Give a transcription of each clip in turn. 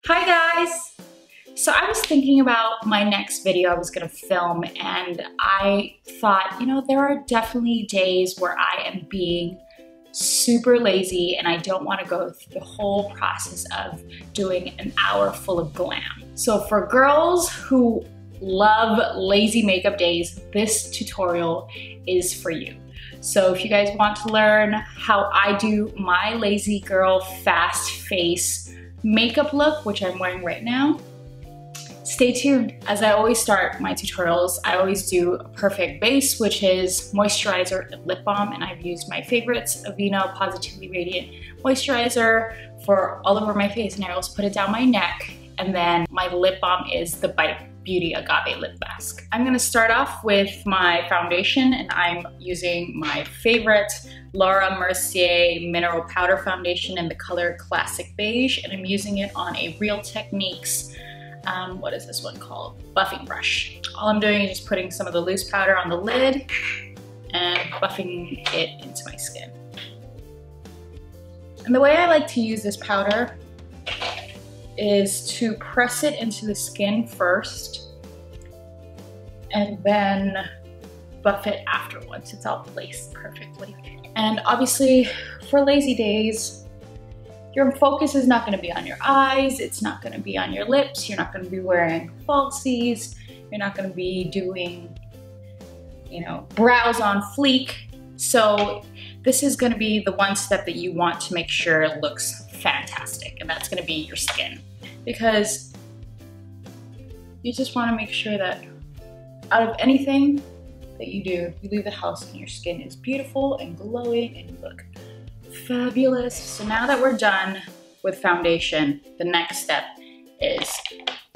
Hi guys! So I was thinking about my next video I was gonna film, and I thought, there are definitely days where I am being super lazy and I don't want to go through the whole process of doing an hour full of glam. So for girls who love lazy makeup days, this tutorial is for you. So if you guys want to learn how I do my lazy girl fast face makeup look, which I'm wearing right now, stay tuned. As I always start my tutorials, I always do a perfect base, which is moisturizer and lip balm, and I've used my favorites, Aveeno Positively Radiant Moisturizer for all over my face, and I also put it down my neck, and then my lip balm is the Bite Beauty Agave Lip Mask. I'm gonna start off with my foundation, and I'm using my favorite Laura Mercier Mineral Powder Foundation in the color Classic Beige, and I'm using it on a Real Techniques, what is this one called? Buffing brush. All I'm doing is just putting some of the loose powder on the lid and buffing it into my skin. And the way I like to use this powder is to press it into the skin first and then buff it after once it's all placed perfectly. And obviously for lazy days, your focus is not going to be on your eyes, it's not going to be on your lips, you're not going to be wearing falsies, you're not going to be doing, brows on fleek. So this is going to be the one step that you want to make sure looks fantastic, and that's going to be your skin, because you just want to make sure that out of anything that you do, you leave the house and your skin is beautiful and glowing and you look fabulous. So now that we're done with foundation, the next step is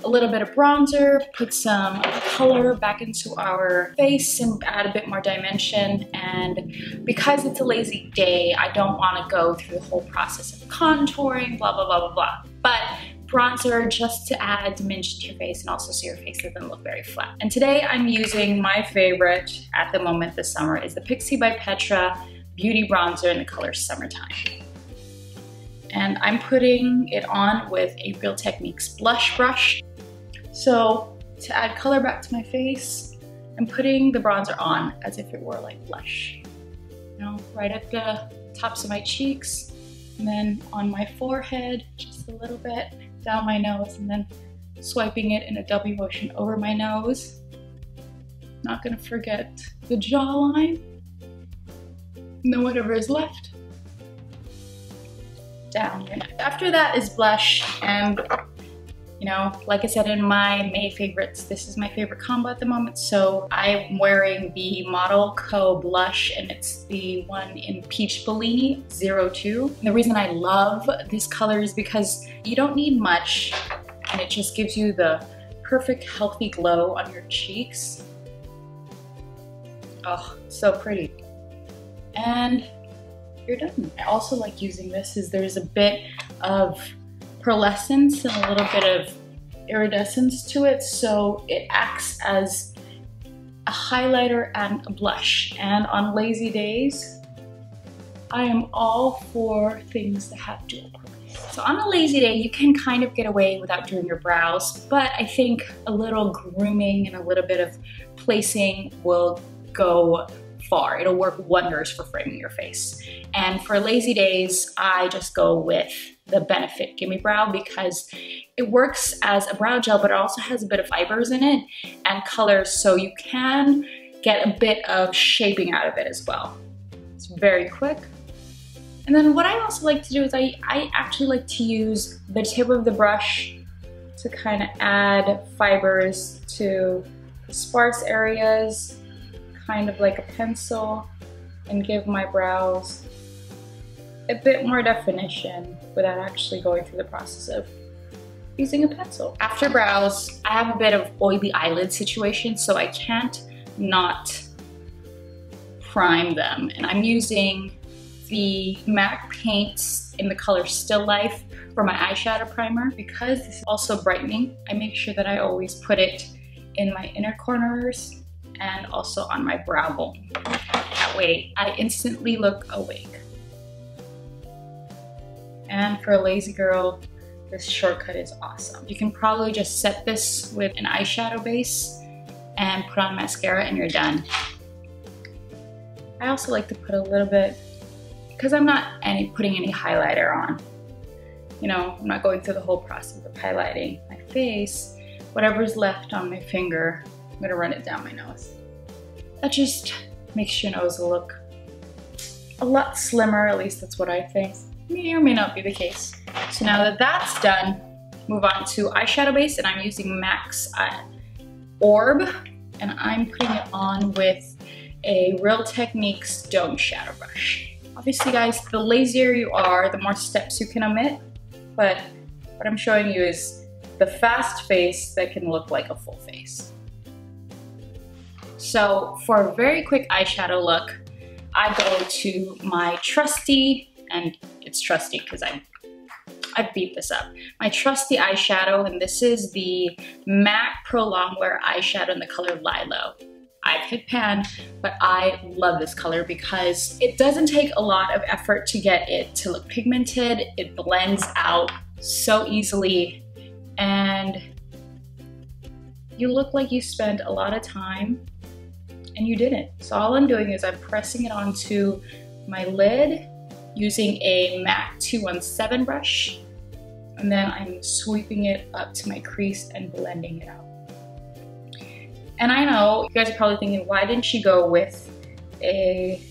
a little bit of bronzer, put some color back into our face and add a bit more dimension. And because it's a lazy day, I don't want to go through the whole process of contouring, blah, blah, blah, blah, blah. But bronzer just to add dimension to your face and also so your face doesn't look very flat. And today I'm using my favorite at the moment this summer is the Pixi by Petra Beauty Bronzer in the color Summertime. And I'm putting it on with a Real Techniques blush brush. So to add color back to my face, I'm putting the bronzer on as if it were like blush. Right at the tops of my cheeks, and then on my forehead, just a little bit, down my nose, and then swiping it in a W motion over my nose. Not gonna forget the jawline, and then whatever is left, down your neck. After that is blush, and like I said in my May favorites, this is my favorite combo at the moment. So I'm wearing the Model Co blush, and it's the one in Peach Bellini 02. And the reason I love this color is because you don't need much, and it just gives you the perfect healthy glow on your cheeks. Oh, so pretty. And you're done. I also like using this is there's a bit of pearlescence and a little bit of iridescence to it, so it acts as a highlighter and a blush. And on lazy days, I am all for things that have dual purpose. So on a lazy day, you can kind of get away without doing your brows, but I think a little grooming and a little bit of placing will go far. It'll work wonders for framing your face. And for lazy days, I just go with the Benefit Gimme Brow because it works as a brow gel, but it also has a bit of fibers in it and colors, so you can get a bit of shaping out of it as well. It's very quick. And then what I also like to do is I actually like to use the tip of the brush to kind of add fibers to the sparse areas, kind of like a pencil, and give my brows a bit more definition without actually going through the process of using a pencil. After brows, I have a bit of oily eyelid situation, so I can't not prime them. And I'm using the MAC paints in the color Stilife for my eyeshadow primer. Because this is also brightening, I make sure that I always put it in my inner corners and also on my brow bone. That way I instantly look awake. And for a lazy girl, this shortcut is awesome. You can probably just set this with an eyeshadow base and put on mascara and you're done. I also like to put a little bit, because I'm not putting any highlighter on. You know, I'm not going through the whole process of highlighting my face. Whatever's left on my finger, I'm gonna run it down my nose. That just makes your nose look a lot slimmer, at least that's what I think. May or may not be the case. So now that that's done, move on to eyeshadow base, and I'm using MAC's Orb, and I'm putting it on with a Real Techniques Dome Shadow Brush. Obviously guys, the lazier you are, the more steps you can omit, but what I'm showing you is the fast face that can look like a full face. So for a very quick eyeshadow look, I go to my trusty, and it's trusty because I beat this up, my trusty eyeshadow, and this is the MAC Pro Longwear eyeshadow in the color Lilo. I've hit pan, but I love this color because it doesn't take a lot of effort to get it to look pigmented. It blends out so easily, and you look like you spent a lot of time and you didn't. So all I'm doing is I'm pressing it onto my lid using a MAC 217 brush, and then I'm sweeping it up to my crease and blending it out. And I know you guys are probably thinking, why didn't she go with a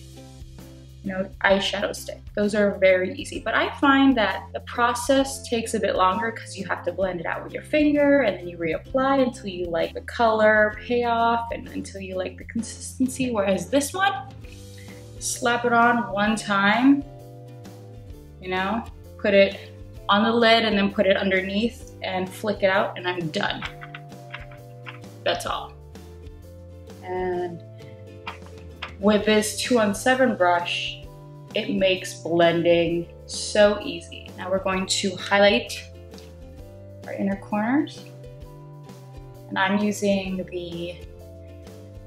eyeshadow stick? Those are very easy, but I find that the process takes a bit longer because you have to blend it out with your finger, and then you reapply until you like the color payoff and until you like the consistency. Whereas this one, slap it on one time, you know, put it on the lid and then put it underneath and flick it out, and I'm done. That's all. And with this 217 brush, it makes blending so easy. Now we're going to highlight our inner corners. And I'm using the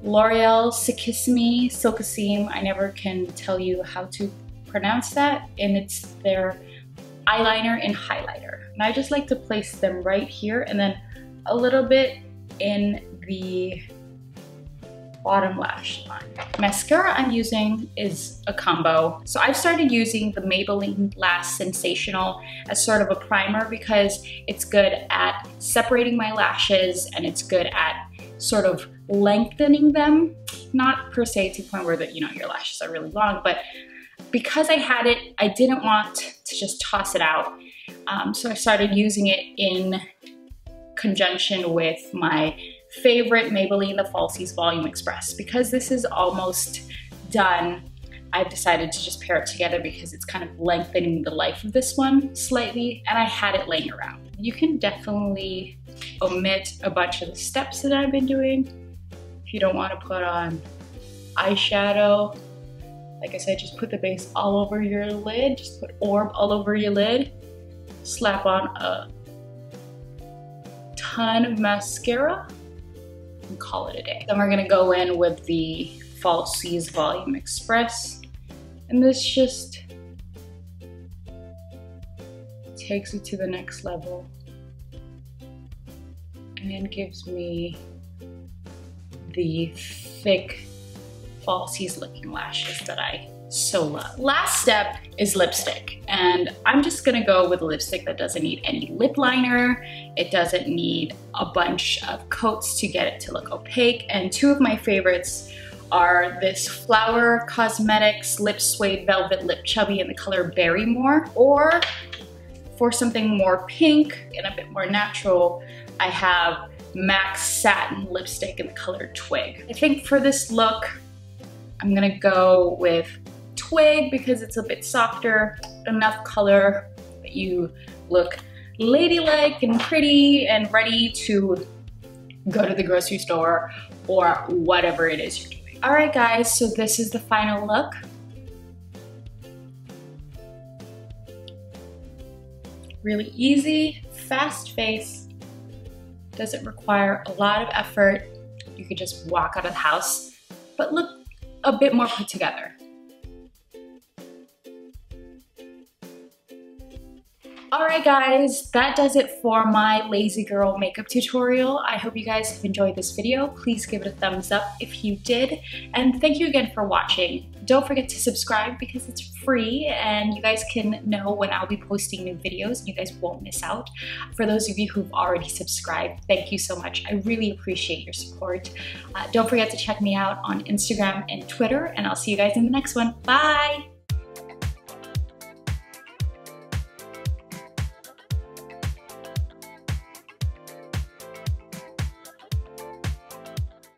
L'Oreal Silkissime. I never can tell you how to pronounce that. And it's their eyeliner and highlighter. And I just like to place them right here and then a little bit in the bottom lash line. Mascara I'm using is a combo. So I've started using the Maybelline Lashsensational as sort of a primer because it's good at separating my lashes and it's good at sort of lengthening them. Not per se to the point where your lashes are really long, but because I had it, I didn't want to just toss it out. So I started using it in conjunction with my favorite Maybelline, the Falsies Volume Express. Because this is almost done, I've decided to just pair it together because it's kind of lengthening the life of this one slightly, and I had it laying around. You can definitely omit a bunch of the steps that I've been doing. If you don't want to put on eyeshadow, like I said, just put the base all over your lid, just put Orb all over your lid, slap on a ton of mascara, and call it a day. Then we're gonna go in with the Falsies Volume Express, and this just takes it to the next level and gives me the thick Falsies looking lashes that I so love. Last step is lipstick, and I'm just gonna go with a lipstick that doesn't need any lip liner. It doesn't need a bunch of coats to get it to look opaque, and two of my favorites are this Flower Cosmetics Lip Suede Velvet Lip Chubby in the color Berrymore, or for something more pink and a bit more natural, I have MAC's Satin Lipstick in the color Twig. I think for this look, I'm gonna go with Twig because it's a bit softer, enough color that you look ladylike and pretty and ready to go to the grocery store or whatever it is you're doing. All right guys, so this is the final look. Really easy, fast face, doesn't require a lot of effort. You could just walk out of the house, but look a bit more put together. Alright guys, that does it for my lazy girl makeup tutorial. I hope you guys have enjoyed this video. Please give it a thumbs up if you did. And thank you again for watching. Don't forget to subscribe because it's free and you guys can know when I'll be posting new videos and you guys won't miss out. For those of you who've already subscribed, thank you so much. I really appreciate your support. Don't forget to check me out on Instagram and Twitter, and I'll see you guys in the next one. Bye!